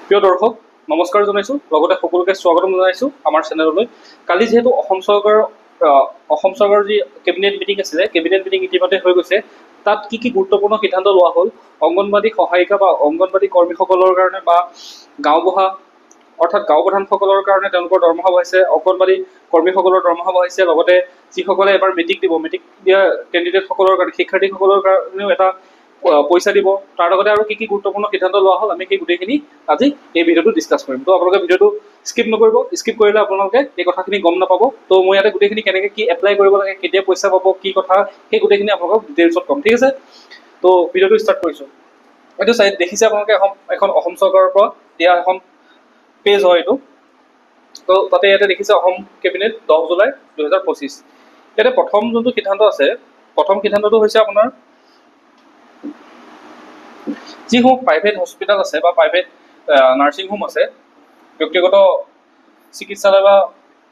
প্ৰিয় দৰ্শক নমস্কাৰ জনাইছোঁ, লগতে সকলোকে স্বাগতম জনাইছোঁ আমাৰ চেনেললৈ। কালি যিহেতু অসম চৰকাৰৰ যি কেবিনেট মিটিং আছিলে, কেবিনেট মিটিং ইতিমধ্যে হৈ গৈছে। তাত কি কি গুৰুত্বপূৰ্ণ সিদ্ধান্ত লোৱা হ'ল, অংগনবাদী সহায়িকা বা অংগনবাদী কৰ্মীসকলৰ কাৰণে বা গাঁওবুঢ়া অৰ্থাৎ গাঁও প্ৰধানসকলৰ কাৰণে তেওঁলোকৰ দৰমহা বঢ়াইছে, অংগনবাদী কৰ্মীসকলৰ দৰমহা বঢ়াইছে, লগতে যিসকলে এবাৰ মেট্ৰিক দিয়া কেণ্ডিডেটসকলৰ কাৰণে শিক্ষাৰ্থীসকলৰ কাৰণেও এটা পইচা দিব। তাৰ লগতে আৰু কি কি গুৰুত্বপূৰ্ণ সিদ্ধান্ত লোৱা হ'ল আমি সেই গোটেইখিনি আজি এই ভিডিঅ'টো ডিছকাছ কৰিম। তো আপোনালোকে ভিডিঅ'টো স্কিপ নকৰিব, স্কিপ কৰিলে আপোনালোকে এই কথাখিনি গম নাপাব। তো মই ইয়াতে গোটেইখিনি কেনেকৈ কি এপ্লাই কৰিব লাগে, কেতিয়া পইচা পাব, কি কথা, সেই গোটেইখিনি আপোনালোকক ডিটেইলছত ক'ম, ঠিক আছে। তো ভিডিঅ'টো ষ্টাৰ্ট কৰিছোঁ। এইটো চাই দেখিছে আপোনালোকে এখন অসম চৰকাৰৰ পৰা দিয়া এখন পেজ হয় এইটো। তো তাতে ইয়াতে দেখিছে অসম কেবিনেট 10 জুলাই 2025। ইয়াতে প্ৰথম যোনটো সিদ্ধান্ত আছে, প্ৰথম সিদ্ধান্তটো হৈছে আপোনাৰ যিসমূহ প্ৰাইভেট হস্পিটেল আছে বা প্ৰাইভেট নাৰ্ছিং হোম আছে, ব্যক্তিগত চিকিৎসালয় বা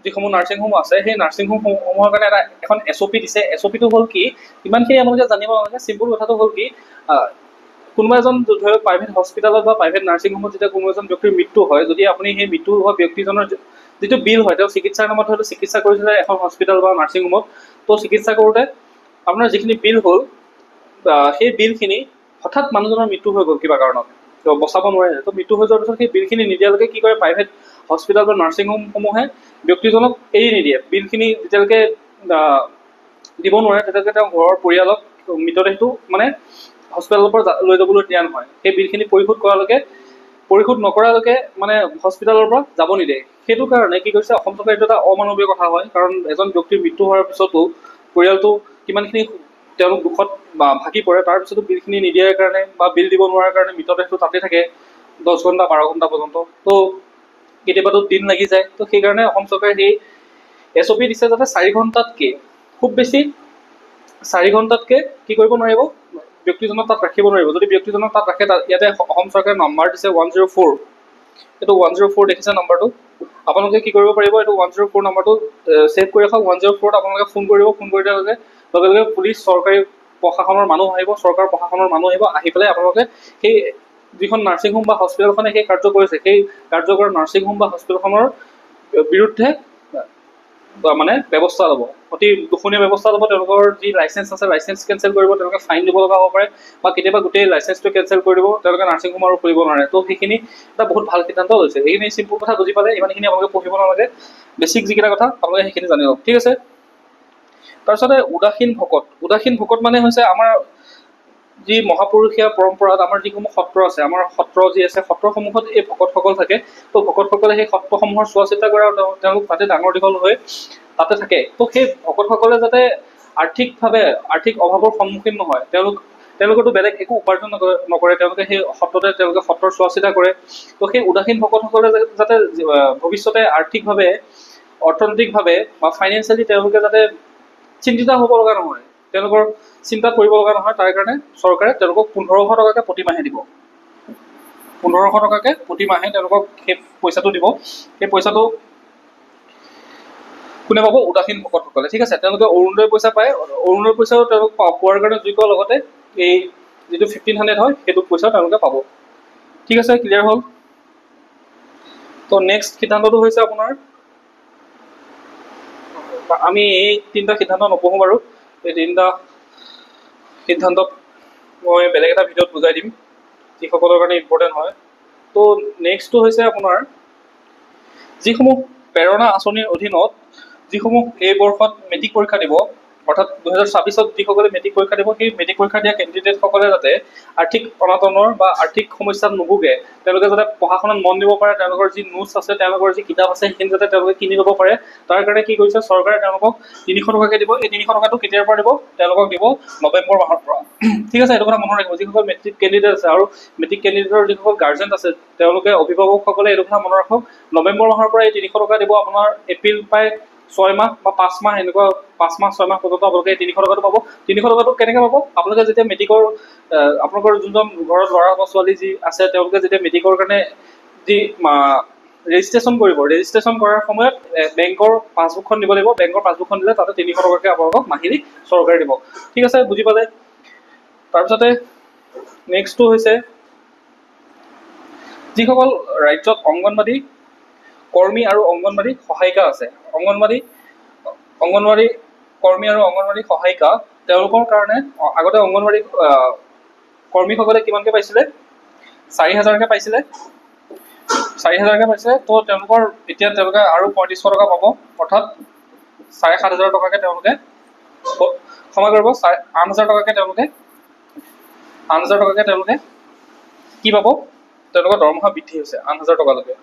যিসমূহ নাৰ্ছিং হোম আছে, সেই নাৰ্ছিং হোমসমূহৰ কাৰণে এখন SOP দিছে। SOPটো হ'ল কি, ইমানখিনি আপোনালোকে জানিব নালাগে। চিম্পুল কথাটো হ'ল কি, কোনোবা এজন ধৰি লওক প্ৰাইভেট হস্পিটেলত বা প্ৰাইভেট নাৰ্ছিং হোমত যেতিয়া কোনো এজন ব্যক্তিৰ মৃত্যু হয়, যদি আপুনি সেই মৃত্যু হোৱা ব্যক্তিজনৰ যিটো বিল হয়, তেওঁ চিকিৎসাৰ নামত হয়তো চিকিৎসা কৰিছিলে এখন হস্পিটেল বা নাৰ্ছিং হোমত, তো চিকিৎসা কৰোঁতে আপোনাৰ যিখিনি বিল হ'ল, সেই বিলখিনি হঠাৎ মানুহজনৰ মৃত্যু হৈ গ'ল কিবা কাৰণত, বচাব নোৱাৰিলে। তো মৃত্যু হৈ যোৱাৰ পিছত সেই বিলখিনি নিদিয়ালৈকে কি কৰে, প্ৰাইভেট হস্পিটেল বা নাৰ্ছিং হোমসমূহে ব্যক্তিজনক এৰি নিদিয়ে। বিলখিনি যেতিয়ালৈকে দিব নোৱাৰে তেতিয়ালৈকে তেওঁ ঘৰৰ পৰিয়ালক মৃতদেহটো মানে হস্পিটেলৰ পৰা লৈ যাবলৈ দিয়া নহয়। সেই বিলখিনি পৰিশোধ নকৰালৈকে মানে হস্পিটেলৰ পৰা যাব নিদিয়ে। সেইটো কাৰণে কি কৰিছে অসম চৰকাৰে, এইটো এটা অমানৱীয় কথা হয়। কাৰণ এজন ব্যক্তিৰ মৃত্যু হোৱাৰ পিছতো পৰিয়ালটো কিমানখিনি তেওঁলোক দুখত ভাগি পৰে, তাৰপিছতো বিলখিনি নিদিয়াৰ কাৰণে বা বিল দিব নোৱাৰাৰ কাৰণে মৃতদেহটো তাতে থাকে 10 ঘণ্টা 12 ঘণ্টা পৰ্যন্ত। তো কেতিয়াবাতো দিন লাগি যায়। তো সেইকাৰণে অসম চৰকাৰে সেই SOP দিছে যাতে 4 ঘণ্টাতকৈ খুব বেছি 4 ঘণ্টাতকৈ কি কৰিব নোৱাৰিব, ব্যক্তিজনক তাত ৰাখিব নোৱাৰিব। যদি ব্যক্তিজনক তাত ৰাখে, ইয়াতে অসম চৰকাৰে নাম্বাৰ দিছে 104। এইটো 104 দেখিছে নাম্বাৰটো, আপোনালোকে কি কৰিব পাৰিব, এইটো 104 নাম্বাৰটো ছেভ কৰি ৰাখক। 104ত আপোনালোকে ফোন কৰিব, ফোন কৰি দিয়াৰ লগে লগে পুলিচ চৰকাৰী প্ৰশাসনৰ মানুহ আহিব, চৰকাৰ প্ৰশাসনৰ মানুহ আহিব, আহি পেলাই আপোনালোকে সেই যিখন নাৰ্ছিং হোম বা হস্পিটেলখনে সেই কাৰ্য কৰিছে, সেই কাৰ্য কৰা নাৰ্ছিং হোম বা হস্পিটেলখনৰ বিৰুদ্ধে মানে ব্যৱস্থা ল'ব, অতি দুখনীয়া ব্যৱস্থা ল'ব। তেওঁলোকৰ যি লাইচেঞ্চ আছে, লাইচেঞ্চ কেঞ্চেল কৰিব, তেওঁলোকে ফাইন দিব লগা হ'ব পাৰে, বা কেতিয়াবা গোটেই লাইচেঞ্চটো কেঞ্চেল কৰি দিব, তেওঁলোকে নাৰ্ছিং হোম আৰু খুলিব নোৱাৰে। তো সেইখিনি এটা বহুত ভাল সিদ্ধান্ত লৈছে। এইখিনি চিম্পুল কথা বুজি পালে, ইমানখিনি আপোনালোকে পঢ়িব নালাগে। বেছিক যিকেইটা কথা আপোনালোকে সেইখিনি জানি লওক, ঠিক আছে। তাৰপিছতে উদাসীন ভকত মানে হৈছে আমাৰ যি মহাপুৰুষীয়া পৰম্পৰাত আমাৰ যিসমূহ সত্ৰ আছে, আমাৰ সত্ৰ যি আছে, সত্ৰসমূহত এই ভকতসকল থাকে। তো ভকতসকলে সেই সত্ৰসমূহৰ চোৱা চিতা কৰে আৰু তেওঁলোক তাতে ডাঙৰ দীঘল হৈ তাতে থাকে। তো সেই ভকতসকলে যাতে আৰ্থিক অভাৱৰ সন্মুখীন নহয়, তেওঁলোকেতো বেলেগ একো উপাৰ্জন নকৰে, তেওঁলোকে সেই তেওঁলোকে সত্ৰৰ চোৱা চিতা কৰে। তো সেই উদাসীন ভকতসকলে যাতে ভৱিষ্যতে আৰ্থিকভাৱে, অৰ্থনৈতিকভাৱে বা ফাইনেন্সিয়েলি তেওঁলোকে যাতে চিন্তিত হ'ব লগা নহয়, তেওঁলোকৰ চিন্তাত পৰিব লগা নহয়, তাৰ কাৰণে চৰকাৰে তেওঁলোকক 1500 টকাকৈ প্ৰতিমাহে দিব। 1500 টকাকৈ প্ৰতিমাহে তেওঁলোকক সেই পইচাটো দিব। সেই পইচাটো কোনে পাব, উদাসীন ভকতসকলে, ঠিক আছে। তেওঁলোকে অৰুণোদয় পইচা পায়, অৰুণোদয় পইচাও তেওঁলোক পোৱাৰ কাৰণে যোগ্য, লগতে এই যিটো 1500 হয় সেইটো পইচাও তেওঁলোকে পাব, ঠিক আছে। ক্লিয়াৰ হ'ল। তো নেক্সট সিদ্ধান্তটো হৈছে আপোনাৰ, আমি এই 3টা সিদ্ধান্ত নপঢ়োঁ বাৰু, এই 3টা সিদ্ধান্ত মই বেলেগ এটা ভিডিঅ'ত বুজাই দিম, যিসকলৰ কাৰণে ইম্পৰ্টেণ্ট হয়। তো নেক্সটটো হৈছে আপোনাৰ যিসমূহ প্ৰেৰণা আঁচনিৰ অধীনত যিসমূহ এই বৰ্ষত মেট্ৰিক পৰীক্ষা দিব, অৰ্থাৎ 2026ত যিসকলে মেট্ৰিক পৰীক্ষা দিব, সেই মেট্ৰিক পৰীক্ষা দিয়া কেণ্ডিডেটসকলে যাতে আৰ্থিক অনাটনৰ বা আৰ্থিক সমস্যাত নুভুগে, তেওঁলোকে যাতে পঢ়া শুনাত মন দিব পাৰে, তেওঁলোকৰ যি নোটছ আছে, তেওঁলোকৰ যি কিতাপ আছে, সেইখিনি যাতে তেওঁলোকে কিনি ল'ব পাৰে। তাৰ কাৰণে কি কৰিছে চৰকাৰে, তেওঁলোকক 300 টকাকৈ দিব। এই 300 টকাটো কেতিয়াৰ পৰা দিব, তেওঁলোকক দিব নৱেম্বৰ মাহৰ পৰা, ঠিক আছে। এইটো কথা মনত ৰাখিব, যিসকল মেট্ৰিক কেণ্ডিডেট আছে আৰু মেট্ৰিক কেণ্ডিডেটৰ যিসকল গাৰ্জেন আছে, তেওঁলোকে অভিভাৱকসকলে এইটো কথা মনত ৰাখক, নৱেম্বৰ মাহৰ পৰা এই 300 টকা দিব। আপোনাৰ এপ্ৰিল প্ৰায় 6 মাহ বা 5 মাহ, এনেকুৱা 5 মাহ 6 মাহ পৰ্যন্ত আপোনালোকে 300 টকাটো পাব। 300 টকাটো কেনেকৈ পাব, আপোনালোকে যেতিয়া মেট্ৰিকৰ আপোনালোকৰ যোনজন ঘৰত ল'ৰা বা ছোৱালী যি আছে, তেওঁলোকে যেতিয়া মেট্ৰিকৰ কাৰণে যি ৰেজিষ্ট্ৰেশ্যন কৰিব, ৰেজিষ্ট্ৰেশ্যন কৰাৰ সময়ত বেংকৰ পাছবুকখন দিব লাগিব। বেংকৰ পাছবুকখন দিলে তাতে 300 টকাকৈ আপোনালোকক মাহিলী চৰকাৰে দিব, ঠিক আছে, বুজি পালে। তাৰপিছতে নেক্সটটো হৈছে যিসকল ৰাজ্যত অংগনবাদী কৰ্মী আৰু অংগনবাদী সহায়িকা আছে, অংগনবাদী কৰ্মী আৰু অংগনবাদী সহায়িকা, তেওঁলোকৰ কাৰণে আগতে অংগনবাদী কৰ্মীসকলে কিমানকৈ পাইছিলে? 4,000কৈ পাইছিলে, 4,000কৈ পাইছিলে। তো তেওঁলোকৰ এতিয়া তেওঁলোকে আৰু 3500 টকা পাব, অৰ্থাৎ 7,500 টকাকৈ তেওঁলোকে ক্ষমা কৰিব, 8,000 টকাকৈ তেওঁলোকে কি পাব? তেওঁলোকৰ দৰমহা বৃদ্ধি হৈছে 8,000 টকালৈকে।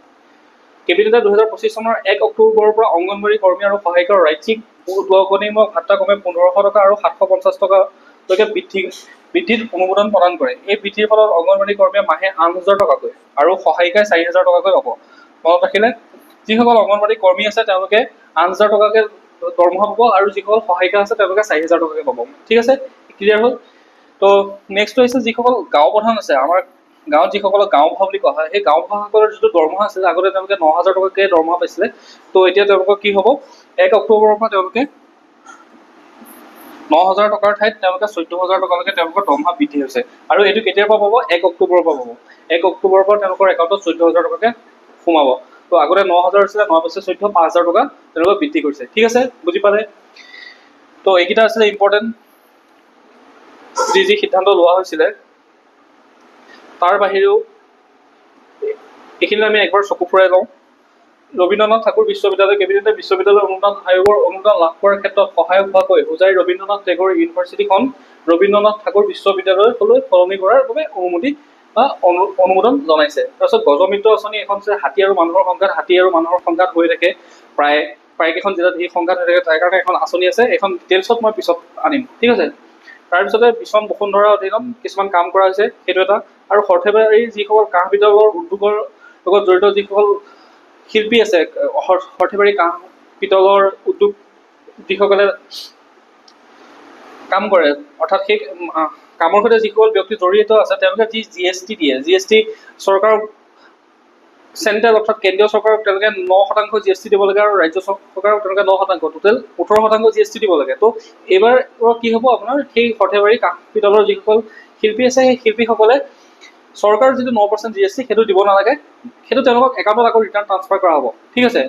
কেবিনেটে 2025 চনৰ 1 অক্টোবৰৰ পৰা অংগনবাদী কৰ্মী আৰু সহায়িকাৰ ৰাজ্যিক উদগনিমূলক ভাত্তা ক্ৰমে 1500 টকা আৰু 750 টকালৈকে বৃদ্ধিত অনুমোদন প্ৰদান কৰে। এই বৃদ্ধিৰ ফলত অংগনবাদী কৰ্মীয়ে মাহে 8,000 টকাকৈ আৰু সহায়িকাই 4,000 টকাকৈ পাব। মনত ৰাখিলে, যিসকল অংগনবাদী কৰ্মী আছে তেওঁলোকে 8,000 টকাকৈ দৰমহা পাব আৰু যিসকল সহায়িকা আছে তেওঁলোকে 4,000 টকাকৈ পাব। ঠিক আছে, ক্লিয়াৰ হ'ল? তো নেক্সট হৈছে যিসকল গাঁও প্ৰধান আছে, আমাৰ গাঁৱত যিসকলক গাঁওবুঢ়া বুলি কোৱা হয়, সেই গাঁওবুঢ়াসকলৰ যিটো দৰমহা আছিলে, আগতে তেওঁলোকে 9,000 টকাকৈ দৰমহা পাইছিলে। তো এতিয়া তেওঁলোকৰ কি হ'ব? 1 অক্টোবৰৰ পৰা তেওঁলোকে 9,000 টকাৰ ঠাইত তেওঁলোকে 14,000 টকালৈকে তেওঁলোকৰ দৰমহা বৃদ্ধি হৈছে। আৰু এইটো কেতিয়াৰ পৰা পাব? 1 অক্টোবৰৰ পৰা পাব। 1 অক্টোবৰৰ পৰা তেওঁলোকৰ একাউণ্টত 14,000 টকাকৈ সোমাব। তো আগতে 9,000 আছিলে, 9 পিছে 14, 5,000 টকা তেওঁলোকে বৃদ্ধি কৰিছে। ঠিক আছে, বুজি পালে? তো এইকেইটা আছিলে ইম্পৰ্টেণ্ট যি সিদ্ধান্ত লোৱা হৈছিলে। তাৰ বাহিৰেও এইখিনি আমি একবাৰ চকু ফুৰাই লওঁ। ৰবীন্দ্ৰনাথ ঠাকুৰ বিশ্ববিদ্যালয় কেবিনেটে বিশ্ববিদ্যালয় অনুদান আয়োগৰ অনুদান লাভ কৰাৰ ক্ষেত্ৰত সহায়ক হোৱাকৈ হোজাই ৰবীন্দ্ৰনাথ টেগৰ ইউনিভাৰ্চিটিখন ৰবীন্দ্ৰনাথ ঠাকুৰ বিশ্ববিদ্যালয়লৈ সলনি কৰাৰ বাবে অনুমোদন জনাইছে। তাৰপিছত গজমিত্ৰ আঁচনি এখন আছে, হাতী আৰু মানুহৰ সংঘাত হৈ থাকে প্ৰায়কেইখন জিলাত এই সংঘাত হৈ থাকে, তাৰ কাৰণে এখন আঁচনি আছে। এখন ডিটেইলছত মই পিছত আনিম। ঠিক আছে, তাৰপিছতে মিছন বসুন্ধৰাৰ অধীনত কিছুমান কাম কৰা হৈছে, সেইটো এটা। আৰু সৰ্থেবাৰীৰ যিসকল কাঁহ পিতলৰ উদ্যোগৰ লগত জড়িত যিসকল শিল্পী আছে, সৰ্থেবাৰী কাঁহ পিতলৰ উদ্যোগ যিসকলে কাম কৰে, অৰ্থাৎ সেই কামৰ সৈতে যিসকল ব্যক্তি জড়িত আছে তেওঁলোকে যি GST দিয়ে, GST চৰকাৰক চেণ্ট্ৰেল অৰ্থাৎ কেন্দ্ৰীয় চৰকাৰক তেওঁলোকে 9% GST দিব লাগে আৰু ৰাজ্য চৰকাৰক তেওঁলোকে 9%, টোটেল 18% GST দিব লাগে। তো এইবাৰ কি হ'ব? আপোনাৰ সেই সৰ্থেবাৰী কাঁহ পিতলৰ যিসকল শিল্পী আছে, সেই শিল্পীসকলে চৰকাৰৰ যিটো 9% GST সেইটো দিব নালাগে, সেইটো তেওঁলোকক একাউণ্টত আকৌ ৰিটাৰ্ণ ট্ৰান্সফাৰ কৰা হ'ব। ঠিক আছে,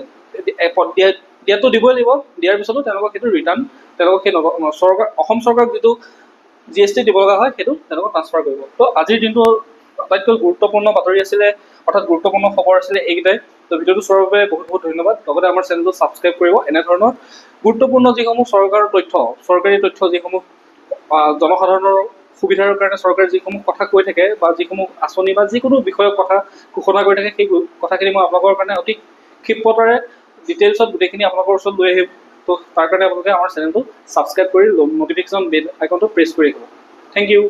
দিয়াটো দিবই লাগিব, দিয়াৰ পিছতো তেওঁলোকক সেইটো ৰিটাৰ্ণ তেওঁলোকক সেই চৰকাৰ অসম চৰকাৰক যিটো GST দিব লগা হয় সেইটো তেওঁলোকক ট্ৰান্সফাৰ কৰিব। তো আজিৰ দিনটো আটাইতকৈ গুৰুত্বপূৰ্ণ বাতৰি আছিলে, অৰ্থাৎ গুৰুত্বপূৰ্ণ খবৰ আছিলে এইকেইটাই। তো ভিডিঅ'টো চোৱাৰ বাবে বহুত বহুত ধন্যবাদ। লগতে আমাৰ চেনেলটো ছাবস্ক্ৰাইব কৰিব। এনেধৰণৰ গুৰুত্বপূৰ্ণ যিসমূহ চৰকাৰী তথ্য যিসমূহ জনসাধাৰণৰ সুবিধাৰ কাৰণে চৰকাৰে যিসমূহ কথা কৈ থাকে বা যিসমূহ আঁচনি বা যিকোনো বিষয়ক কথা ঘোষণা কৰি থাকে, সেই কথাখিনি মই আপোনালোকৰ কাৰণে অতি ক্ষিপ্ৰতাৰে ডিটেইলছত গোটেইখিনি আপোনালোকৰ ওচৰত লৈ আহিম। তো তাৰ কাৰণে আপোনালোকে আমাৰ চেনেলটো ছাবস্ক্ৰাইব কৰি নটিফিকেশ্যন বেল আইকনটো প্ৰেছ কৰি ৰাখিব। Thank U.